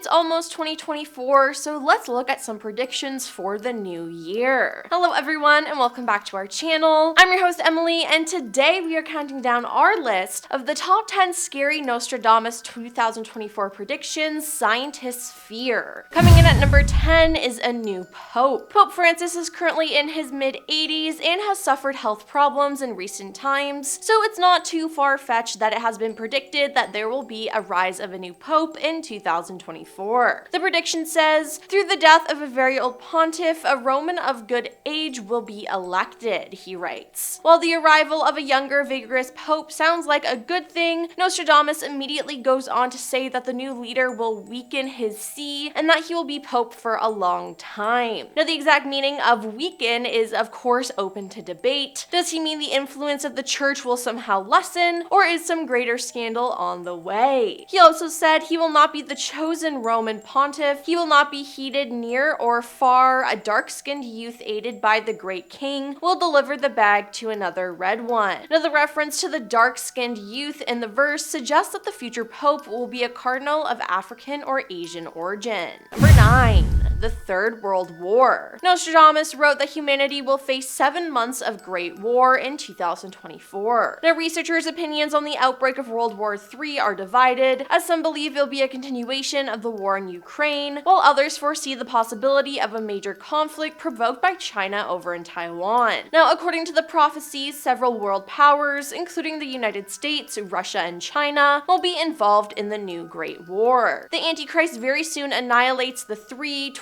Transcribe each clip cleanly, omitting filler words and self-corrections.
It's almost 2024, so let's look at some predictions for the new year. Hello everyone, and welcome back to our channel. I'm your host Emily, and today we are counting down our list of the top 10 scary Nostradamus 2024 predictions scientists fear. Coming in at number 10 is a new pope. Pope Francis is currently in his mid-80s and has suffered health problems in recent times, so it's not too far-fetched that it has been predicted that there will be a rise of a new pope in 2024. The prediction says, through the death of a very old pontiff, a Roman of good age will be elected, he writes. While the arrival of a younger, vigorous pope sounds like a good thing, Nostradamus immediately goes on to say that the new leader will weaken his see and that he will be pope for a long time. Now, the exact meaning of weaken is, of course, open to debate. Does he mean the influence of the church will somehow lessen, or is some greater scandal on the way? He also said he will not be the chosen Roman pontiff. He will not be heeded near or far. A dark-skinned youth aided by the great king will deliver the bag to another red one. Now, the reference to the dark-skinned youth in the verse suggests that the future pope will be a cardinal of African or Asian origin. Number 9. The Third World War. Nostradamus wrote that humanity will face 7 months of Great War in 2024. Now, researchers' opinions on the outbreak of World War III are divided, as some believe it will be a continuation of the war in Ukraine, while others foresee the possibility of a major conflict provoked by China over in Taiwan. Now, according to the prophecies, several world powers, including the United States, Russia, and China, will be involved in the new Great War. The Antichrist very soon annihilates the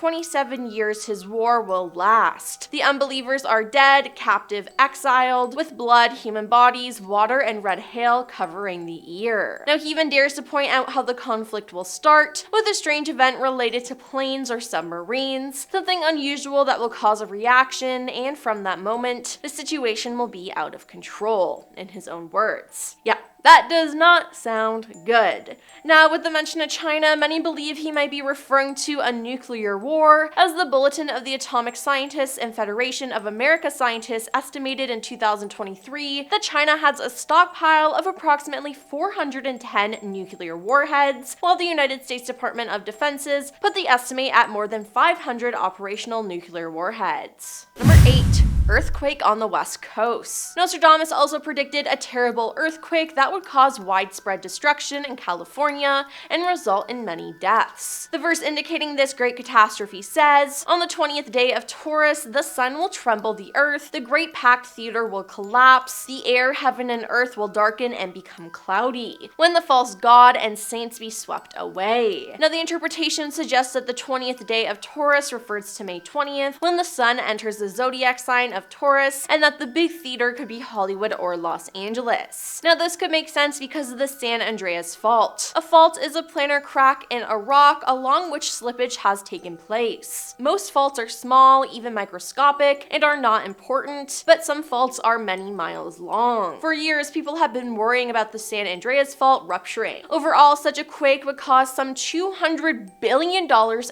27 years his war will last. The unbelievers are dead, captive, exiled, with blood, human bodies, water, and red hail covering the ear. Now, he even dares to point out how the conflict will start, with a strange event related to planes or submarines, something unusual that will cause a reaction, and from that moment, the situation will be out of control, in his own words. Yeah. That does not sound good. Now, with the mention of China, many believe he might be referring to a nuclear war, as the Bulletin of the Atomic Scientists and Federation of America Scientists estimated in 2023 that China has a stockpile of approximately 410 nuclear warheads, while the United States Department of Defense put the estimate at more than 500 operational nuclear warheads. Number 8. Earthquake on the West Coast. Nostradamus also predicted a terrible earthquake that would cause widespread destruction in California and result in many deaths. The verse indicating this great catastrophe says, on the 20th day of Taurus, the sun will tremble the earth, the great packed theater will collapse, the air, heaven, and earth will darken and become cloudy, when the false god and saints be swept away. Now, the interpretation suggests that the 20th day of Taurus refers to May 20th, when the sun enters the zodiac sign of Taurus, and that the big theater could be Hollywood or Los Angeles. Now, this could make sense because of the San Andreas Fault. A fault is a planar crack in a rock along which slippage has taken place. Most faults are small, even microscopic, and are not important, but some faults are many miles long. For years, people have been worrying about the San Andreas Fault rupturing. Overall, such a quake would cause some $200 billion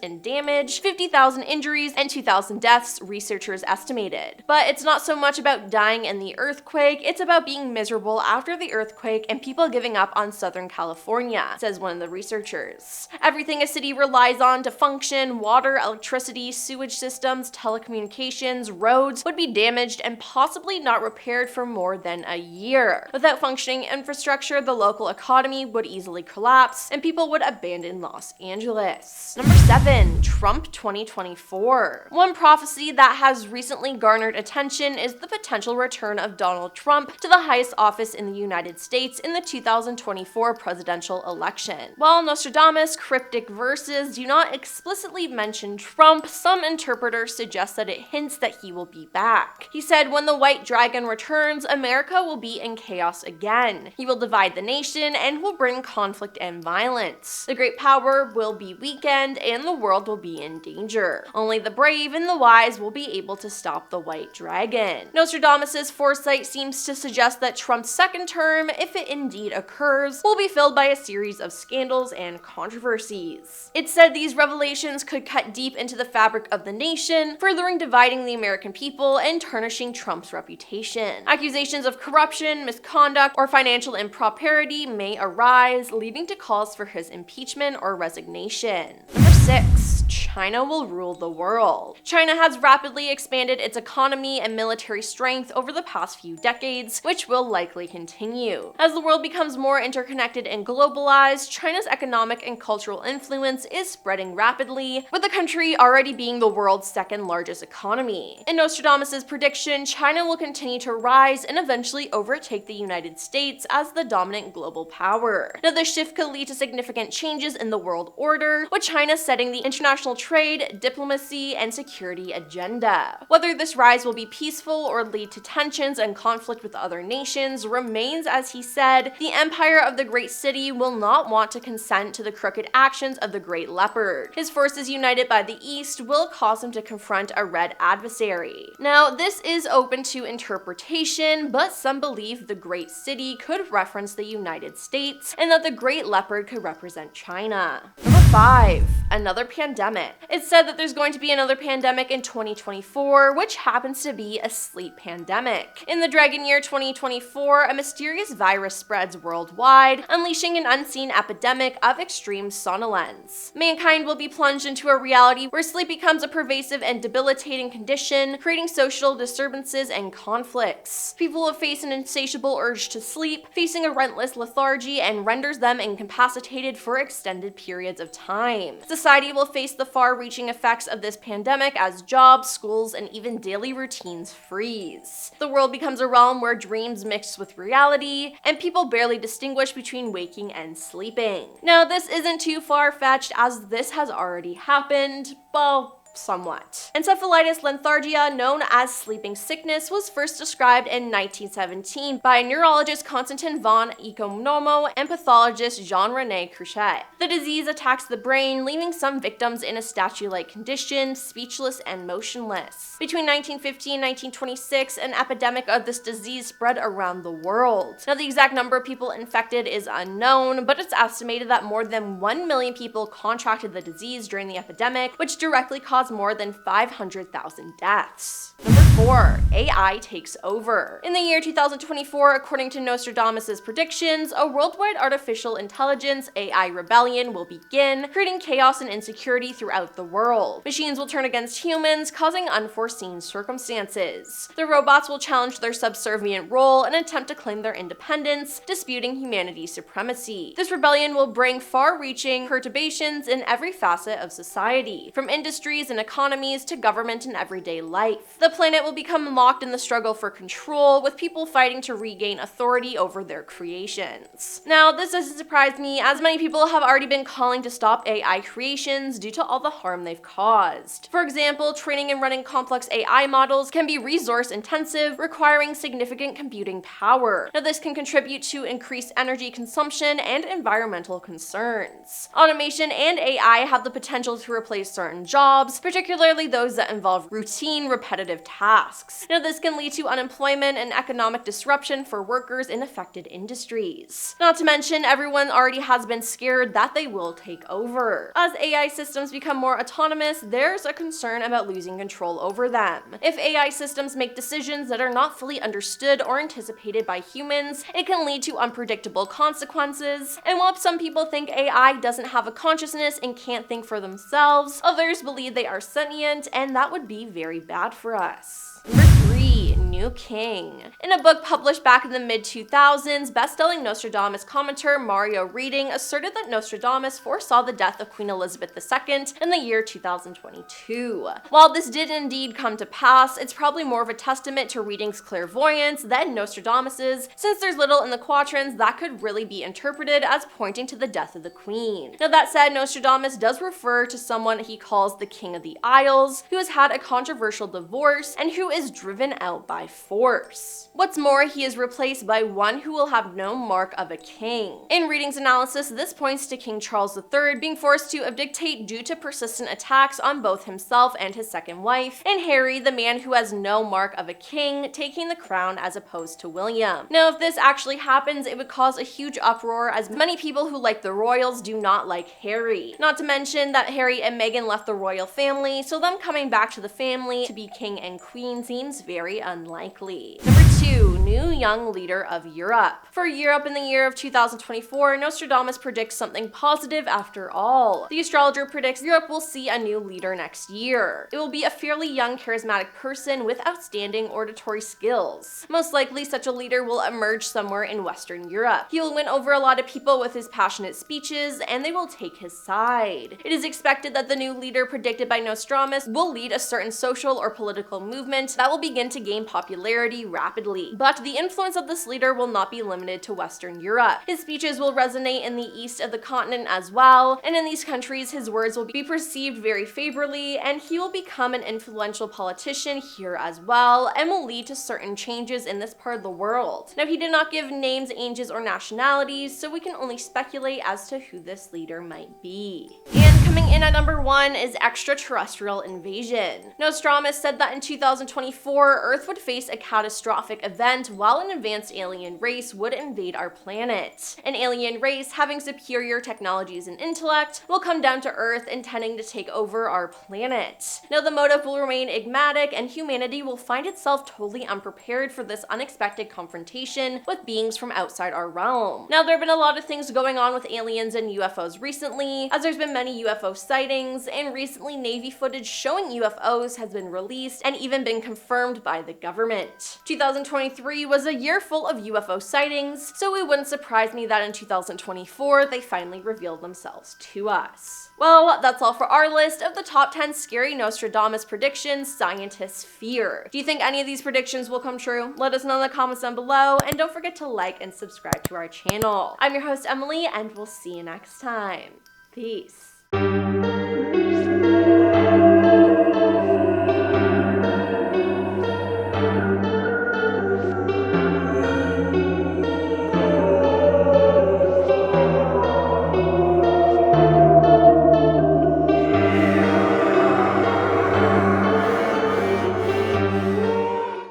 in damage, 50,000 injuries, and 2,000 deaths, researchers estimated. But it's not so much about dying in the earthquake, it's about being miserable after the earthquake and people giving up on Southern California, says one of the researchers. Everything a city relies on to function, water, electricity, sewage systems, telecommunications, roads, would be damaged and possibly not repaired for more than a year. Without functioning infrastructure, the local economy would easily collapse and people would abandon Los Angeles. Number 7. Trump 2024. One prophecy that has recently garnered attention is the potential return of Donald Trump to the highest office in the United States in the 2024 presidential election. While Nostradamus' cryptic verses do not explicitly mention Trump, some interpreters suggest that it hints that he will be back. He said, when the white dragon returns, America will be in chaos again. He will divide the nation and will bring conflict and violence. The great power will be weakened and the world will be in danger. Only the brave and the wise will be able to stop the white white dragon. Nostradamus' foresight seems to suggest that Trump's second term, if it indeed occurs, will be filled by a series of scandals and controversies. It said these revelations could cut deep into the fabric of the nation, furthering dividing the American people and tarnishing Trump's reputation. Accusations of corruption, misconduct, or financial impropriety may arise, leading to calls for his impeachment or resignation. Number 6. China will rule the world. China has rapidly expanded its economy and military strength over the past few decades, which will likely continue. As the world becomes more interconnected and globalized, China's economic and cultural influence is spreading rapidly, with the country already being the world's second largest economy. In Nostradamus' prediction, China will continue to rise and eventually overtake the United States as the dominant global power. Now, this shift could lead to significant changes in the world order, with China setting the international trade, diplomacy, and security agenda. Whether this rise will be peaceful or lead to tensions and conflict with other nations remains, as he said, the empire of the great city will not want to consent to the crooked actions of the great leopard. His forces united by the east will cause him to confront a red adversary. Now, this is open to interpretation, but some believe the great city could reference the United States and that the great leopard could represent China. Number 5. Another pandemic. It's said that there's going to be another pandemic in 2024, which happens to be a sleep pandemic. In the dragon year 2024, a mysterious virus spreads worldwide, unleashing an unseen epidemic of extreme somnolence. Mankind will be plunged into a reality where sleep becomes a pervasive and debilitating condition, creating social disturbances and conflicts. People will face an insatiable urge to sleep, facing a relentless lethargy and renders them incapacitated for extended periods of time. Society will face the far-reaching effects of this pandemic as jobs, schools, and even daily routines freeze. The world becomes a realm where dreams mix with reality, and people barely distinguish between waking and sleeping. Now, this isn't too far-fetched, as this has already happened, well, somewhat. Encephalitis lethargia, known as sleeping sickness, was first described in 1917 by neurologist Konstantin von Economo and pathologist Jean-René Cruchet. The disease attacks the brain, leaving some victims in a statue-like condition, speechless and motionless. Between 1950 and 1926, an epidemic of this disease spread around the world. Now, the exact number of people infected is unknown, but it's estimated that more than 1 million people contracted the disease during the epidemic, which directly caused more than 500,000 deaths. Number 4. AI takes over. In the year 2024, according to Nostradamus' predictions, a worldwide artificial intelligence AI rebellion will begin, creating chaos and insecurity throughout the world. Machines will turn against humans, causing unforeseen circumstances. The robots will challenge their subservient role and attempt to claim their independence, disputing humanity's supremacy. This rebellion will bring far-reaching perturbations in every facet of society, from industries and economies to government and everyday life. The planet will become locked in the struggle for control, with people fighting to regain authority over their creations. Now, this doesn't surprise me, as many people have already been calling to stop AI creations due to all the harm they've caused. For example, training and running complex AI models can be resource intensive, requiring significant computing power. Now, this can contribute to increased energy consumption and environmental concerns. Automation and AI have the potential to replace certain jobs, particularly those that involve routine, repetitive tasks. Now, this can lead to unemployment and economic disruption for workers in affected industries. Not to mention, everyone already has been scared that they will take over. As AI systems become more autonomous, there's a concern about losing control over them. If AI systems make decisions that are not fully understood or anticipated by humans, it can lead to unpredictable consequences. And while some people think AI doesn't have a consciousness and can't think for themselves, others believe they are sentient, and that would be very bad for us. Number 3. New King. In a book published back in the mid-2000s, best-selling Nostradamus commentator Mario Reading asserted that Nostradamus foresaw the death of Queen Elizabeth II in the year 2022. While this did indeed come to pass, it's probably more of a testament to Reading's clairvoyance than Nostradamus's, since there's little in the quatrains that could really be interpreted as pointing to the death of the Queen. Now, that said, Nostradamus does refer to someone he calls the King of the Isles, who has had a controversial divorce and who is driven out by by force. What's more, he is replaced by one who will have no mark of a king. In readings analysis, this points to King Charles III being forced to abdicate due to persistent attacks on both himself and his second wife, and Harry, the man who has no mark of a king, taking the crown as opposed to William. Now, if this actually happens, it would cause a huge uproar, as many people who like the royals do not like Harry. Not to mention that Harry and Meghan left the royal family, so them coming back to the family to be king and queen seems very unlikely. Number 2. New young leader of Europe. For Europe in the year of 2024, Nostradamus predicts something positive after all. The astrologer predicts Europe will see a new leader next year. It will be a fairly young, charismatic person with outstanding oratory skills. Most likely, such a leader will emerge somewhere in Western Europe. He will win over a lot of people with his passionate speeches, and they will take his side. It is expected that the new leader predicted by Nostradamus will lead a certain social or political movement that will begin to gain popularity rapidly. But the influence of this leader will not be limited to Western Europe. His speeches will resonate in the east of the continent as well, and in these countries his words will be perceived very favorably, and he will become an influential politician here as well, and will lead to certain changes in this part of the world. Now, he did not give names, ages, or nationalities, so we can only speculate as to who this leader might be. And coming in at number 1 is Extraterrestrial Invasion. Nostradamus said that in 2024, Earth would face a catastrophic event while an advanced alien race would invade our planet. An alien race having superior technologies and intellect will come down to Earth intending to take over our planet. Now, the motive will remain enigmatic, and humanity will find itself totally unprepared for this unexpected confrontation with beings from outside our realm. Now, there have been a lot of things going on with aliens and UFOs recently, as there's been many UFO sightings, and recently Navy footage showing UFOs has been released and even been confirmed by the government. 2023 was a year full of UFO sightings, so it wouldn't surprise me that in 2024 they finally revealed themselves to us. Well, that's all for our list of the top 10 scary Nostradamus predictions scientists fear. Do you think any of these predictions will come true? Let us know in the comments down below, and don't forget to like and subscribe to our channel. I'm your host, Emily, and we'll see you next time. Peace.